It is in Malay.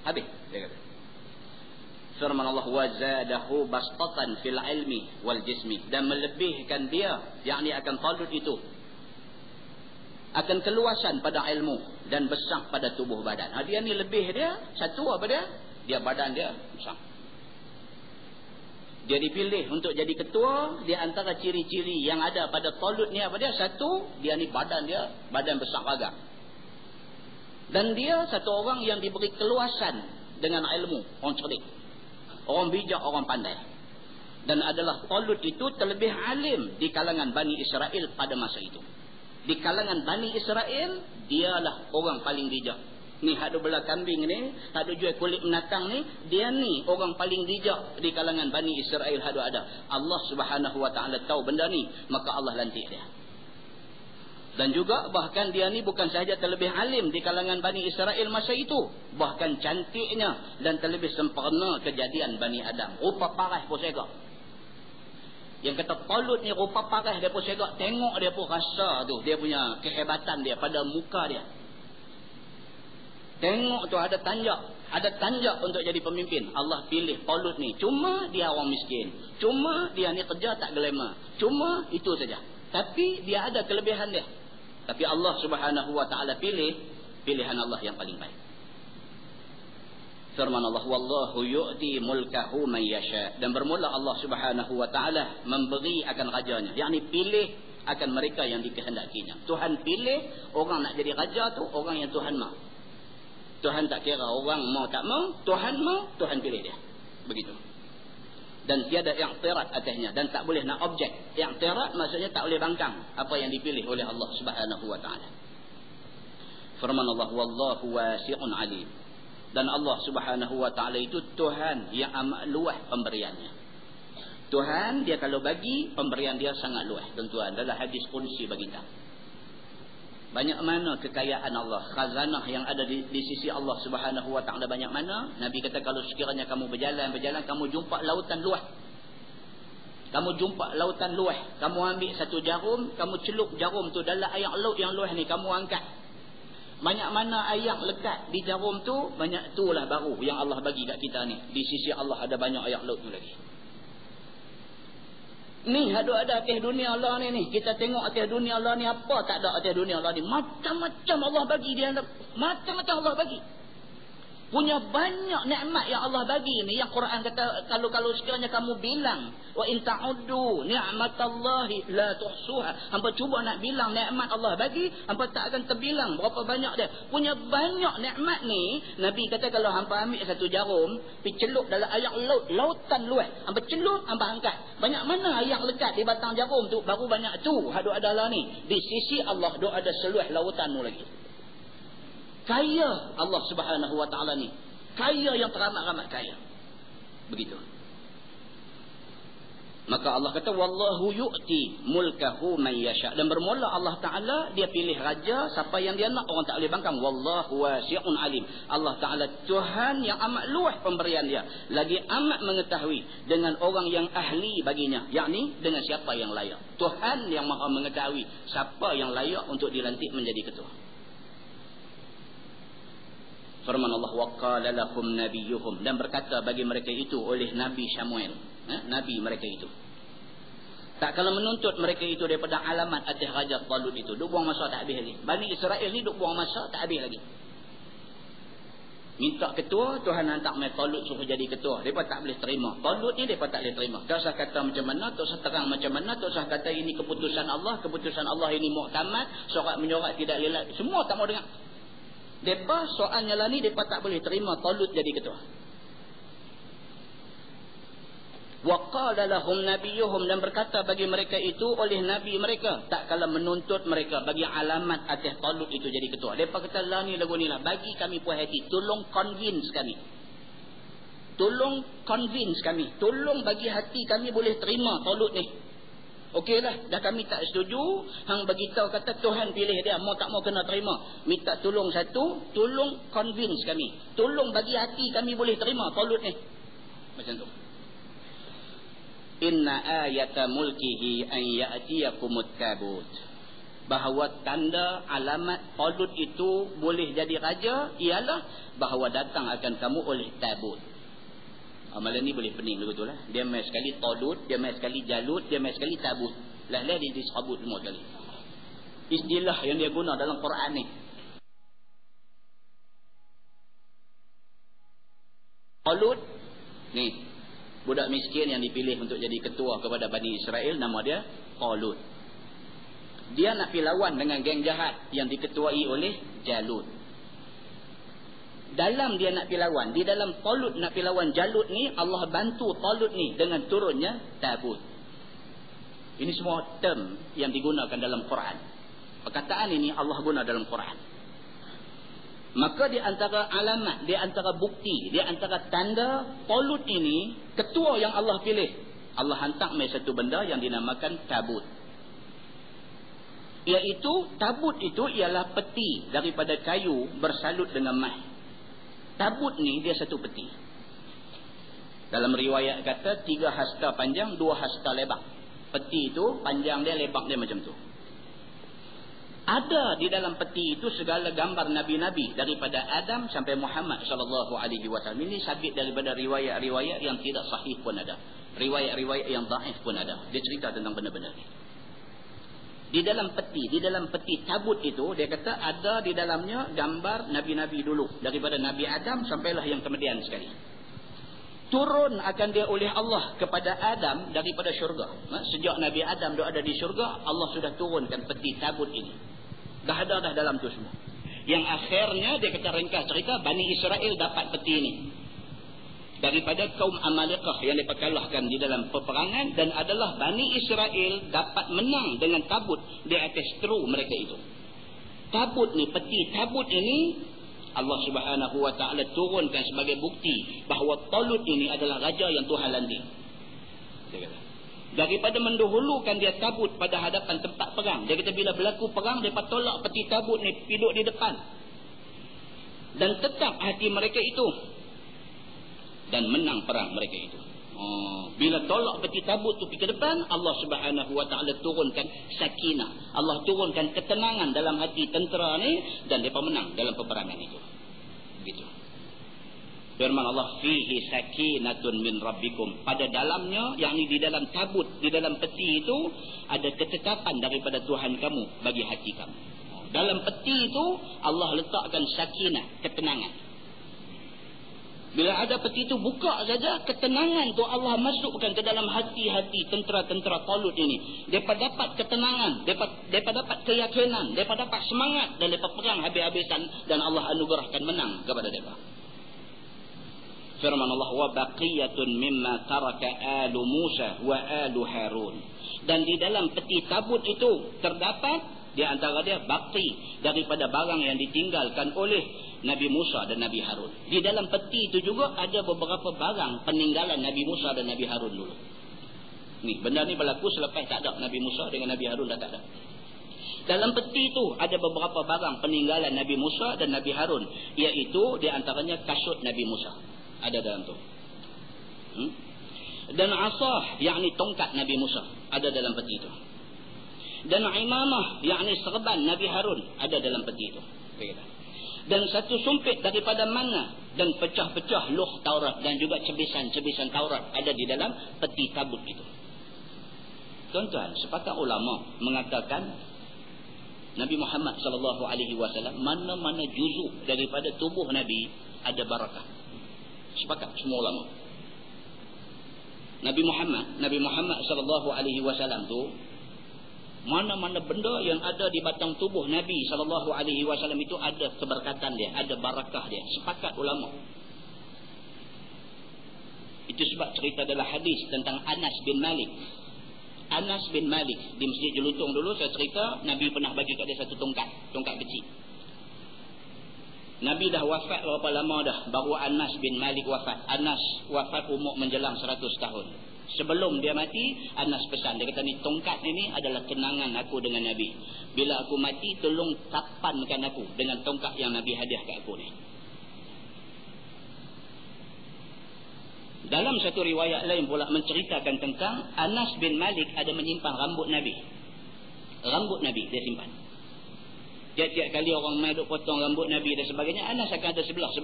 Habis dia kata. Firman Allah, wa zadahu bastatan fil ilmi wal jismi, dan melebihkan dia, yakni akan Talut itu akan keluasan pada ilmu dan besar pada tubuh badan. Dia ni lebih dia satu apa dia badan dia besar. Dia dipilih untuk jadi ketua. Di antara ciri-ciri yang ada pada Talut ni apa dia? Satu, dia ni badan besar agak. Dan dia satu orang yang diberi keluasan dengan ilmu, orang cerdik, orang bijak, orang pandai. Dan adalah Talut itu terlebih alim di kalangan Bani Israel pada masa itu. Di kalangan Bani Israel, dialah orang paling bijak. Ni hadu belah kambing ni, hadu jual kulit menatang ni, dia ni orang paling bijak di kalangan Bani Israel hadu ada. Allah Subhanahu wa taala tahu benda ni, maka Allah lantik dia. Dan juga bahkan dia ni bukan sahaja terlebih alim di kalangan Bani Israel masa itu, bahkan cantiknya dan terlebih sempurna kejadian Bani Adam. Rupa paras pun segak. Yang kata Talut ni rupa paras dia pun segak. Tengok dia pun rasa tu, dia punya kehebatan dia pada muka dia. Tengok tu ada tanjak untuk jadi pemimpin. Allah pilih Talut ni. Cuma dia orang miskin, cuma dia ni kerja tak glamour, cuma itu saja. Tapi dia ada kelebihan dia. Tapi Allah Subhanahu wa taala pilih pilihan Allah yang paling baik. Firman Allah, wallahu yu'ti mulkahu man yasha, dan bermula Allah Subhanahu wa taala memberi akan rajanya, yakni pilih akan mereka yang dikehendakinya. Tuhan pilih orang nak jadi raja tu orang yang Tuhan mahu. Tuhan tak kira orang mau tak mau, Tuhan mau, Tuhan pilih dia. Begitu. Dan tiada i'tirat atasnya, dan tak boleh nak objek. I'tirat maksudnya tak boleh bangkang apa yang dipilih oleh Allah Subhanahu wa taala. Firman Allah, wallahu wasi'un alim, dan Allah Subhanahu wa taala itu Tuhan yang amat luas pemberiannya. Tuhan dia kalau bagi, pemberian dia sangat luas. Tuan-tuan, dalam hadis qudsi bagi kita, banyak mana kekayaan Allah, khazanah yang ada di sisi Allah Subhanahu wa taala banyak mana. Nabi kata kalau sekiranya kamu berjalan, kamu jumpa lautan luas. Kamu jumpa lautan luas, kamu ambil satu jarum, kamu celup jarum tu dalam air laut yang luas ni, kamu angkat. Banyak mana air lekat di jarum tu, banyak itulah baru yang Allah bagi kat kita ni. Di sisi Allah ada banyak air laut tu lagi. Ni ada atas dunia Allah ni. Kita tengok atas dunia Allah ni, apa tak ada atas dunia Allah ni. Macam-macam Allah bagi dia. Macam-macam Allah bagi. Punya banyak nikmat yang Allah bagi ni. Yang Quran kata, kalau sekiranya kamu bilang, wa in ta'uddu ni'matallahi la tuhsuha. Hampa cuba nak bilang nikmat Allah bagi, hampa tak akan terbilang berapa banyak dia. Punya banyak nikmat ni. Nabi kata kalau hampa ambil satu jarum, pergi celup dalam air laut, lautan luas, hampa celup, hampa angkat. Banyak mana air lekat di batang jarum tu, baru banyak tu hadu adalah ni. Di sisi Allah duk ada seluas lautan tu lagi. Kaya Allah Subhanahu wa taala ni. Kaya yang teramat-amat kaya. Begitu. Maka Allah kata wallahu yu'ti mulkahu man yasha, dan bermula Allah taala dia pilih raja siapa yang dia nak, orang tak boleh bangkang. Wallahu wasi'un alim. Allah taala Tuhan yang amat luas pemberian dia, lagi amat mengetahui dengan orang yang ahli baginya, yakni dengan siapa yang layak. Tuhan yang maha mengetahui siapa yang layak untuk dilantik menjadi ketua. Firman Allah, waqala lahum nabiyuhum, dan berkata bagi mereka itu oleh Nabi Samuel, Nabi mereka itu. Tak kala menuntut mereka itu daripada alamat atas Raja Talut itu. Duk buang masa tak habis lagi. Bani Israel ni duk buang masa tak habis lagi. Minta ketua, Tuhan hantar mai Talut suruh jadi ketua. Mereka tak boleh terima. Talut ni mereka tak boleh terima. Tak usah kata macam mana, tak usah terang macam mana, tak usah kata ini keputusan Allah ini muhkamat, sorak menyorak tidak lelak. Semua tak mau dengar. Mereka soalnya lah ni, mereka tak boleh terima Talut jadi ketua. Waqala lahum nabiyuhum, dan berkata bagi mereka itu oleh Nabi mereka, tak kala menuntut mereka bagi alamat atas Talut itu jadi ketua. Mereka kata lah ni lagu ni lah, bagi kami puas hati, tolong convince kami. Tolong convince kami, tolong bagi hati kami boleh terima Talut ni. Okeylah, dah kami tak setuju, hang bagi tahu kata Tuhan pilih dia, mau tak mau kena terima. Minta tolong satu, tolong convince kami, tolong bagi hati kami boleh terima Talut ni. Macam tu. Inna ayata mulkihi an ya'tiyakumut kabut. bahawa tanda alamat Talut itu boleh jadi raja ialah bahawa datang akan kamu oleh tabut. Malam ni boleh pening betul lah. Dia mai sekali Talut, dia mai sekali Jalut, dia mai sekali tabut. Lah dia disebut semua kali. Istilah yang dia guna dalam Quran ni. Talut ni budak miskin yang dipilih untuk jadi ketua kepada Bani Israel, nama dia Talut. Dia nak pergi lawan dengan geng jahat yang diketuai oleh Jalut. Dalam dia nak pergi lawan, di dalam Talut nak pergi lawan Jalut ni, Allah bantu Talut ni dengan turunnya tabut. Ini semua term yang digunakan dalam Quran. Perkataan ini Allah guna dalam Quran. Maka di antara alamat, di antara bukti, di antara tanda Talut ini, ketua yang Allah pilih, Allah hantar mai satu benda yang dinamakan tabut. Iaitu tabut itu ialah peti daripada kayu bersalut dengan emas. Tabut ni dia satu peti. Dalam riwayat kata 3 hasta panjang, 2 hasta lebar. Peti itu panjang dia, lebar dia macam tu. Ada di dalam peti itu segala gambar nabi-nabi daripada Adam sampai Muhammad sallallahu alaihi wasallam. Ini sabit daripada riwayat-riwayat yang tidak sahih pun ada. Riwayat-riwayat yang dhaif pun ada. Dia cerita tentang benda-benda ni. Di dalam peti tabut itu, dia kata ada di dalamnya gambar nabi-nabi dulu, daripada Nabi Adam sampailah yang kemudian sekali. Turun akan dia oleh Allah kepada Adam daripada syurga. Sejak Nabi Adam dia ada di syurga, Allah sudah turunkan peti tabut ini. Dah ada dah dalam tu semua. Yang akhirnya dia kata ringkas cerita, Bani Israel dapat peti ini daripada kaum Amalekah yang mereka kalahkan di dalam peperangan, dan adalah Bani Israel dapat menang dengan tabut di atas teru mereka itu. Tabut ni, peti tabut ini Allah Subhanahu wa taala turunkan sebagai bukti bahawa Talut ini adalah raja yang Tuhan lantik. Dia kata, daripada mendahulukan dia tabut pada hadapan tempat perang, dia kata bila berlaku perang, mereka tolak peti tabut ni duduk di depan, dan tetap hati mereka itu, dan menang perang mereka itu. Bila tolak peti tabut tu pergi ke depan, Allah Subhanahu wa taala turunkan sakinah. Allah turunkan ketenangan dalam hati tentera ni, dan mereka menang dalam peperangan itu. Begitu. Firman Allah, fihi sakinatun min rabbikum. Pada dalamnya, yakni di dalam tabut, di dalam peti itu ada ketetapan daripada Tuhan kamu bagi hati kamu. Dalam peti itu Allah letakkan sakinah, ketenangan. Bila ada peti itu buka saja, ketenangan tu Allah masukkan ke dalam hati-hati tentera-tentera Talut ini. Mereka dapat ketenangan, mereka dapat keyakinan, mereka dapat semangat, dan mereka perang habis-habisan, dan Allah anugerahkan menang kepada mereka. Firman Allah, wa baqiyatun mimma taraka alu Musa wa alu Harun. Dan di dalam peti tabut itu terdapat di antara dia baqi daripada barang yang ditinggalkan oleh Nabi Musa dan Nabi Harun. Di dalam peti itu juga ada beberapa barang peninggalan Nabi Musa dan Nabi Harun dulu. Ni, benda ni berlaku selepas tak ada Nabi Musa dengan Nabi Harun dah tak ada. Dalam peti itu ada beberapa barang peninggalan Nabi Musa dan Nabi Harun, iaitu di antaranya kasut Nabi Musa. Ada dalam tu. Dan asah, yakni tongkat Nabi Musa, ada dalam peti itu. Dan imamah, yakni serban Nabi Harun, ada dalam peti itu. Dan satu sumpit daripada mana, dan pecah-pecah luh Taurat, dan juga cebisan-cebisan Taurat ada di dalam peti tabut itu. Tuan-tuan, sepakat ulama mengatakan Nabi Muhammad SAW, mana-mana juzuk daripada tubuh Nabi ada barakah. Sepakat semua ulama. Nabi Muhammad SAW tu, mana-mana benda yang ada di batang tubuh Nabi SAW itu ada keberkatan dia, ada barakah dia. Sepakat ulama. Itu sebab cerita adalah hadis tentang Anas bin Malik. Anas bin Malik di Masjid Jelutong dulu saya cerita, Nabi pernah bagi kat dia satu tongkat kecil. Nabi dah wafat berapa lama dah baru Anas bin Malik wafat. Anas wafat umur menjelang 100 tahun. Sebelum dia mati, Anas pesan, dia kata ni tongkat ini adalah kenangan aku dengan Nabi. Bila aku mati, tolong tapankan aku dengan tongkat yang Nabi hadiah kat aku ni. Dalam satu riwayat lain pula menceritakan tentang Anas bin Malik ada menyimpan rambut Nabi. Rambut Nabi dia simpan. Tiap-tiap kali orang mai duk potong rambut Nabi dan sebagainya, Anas akan ada sebelah sebab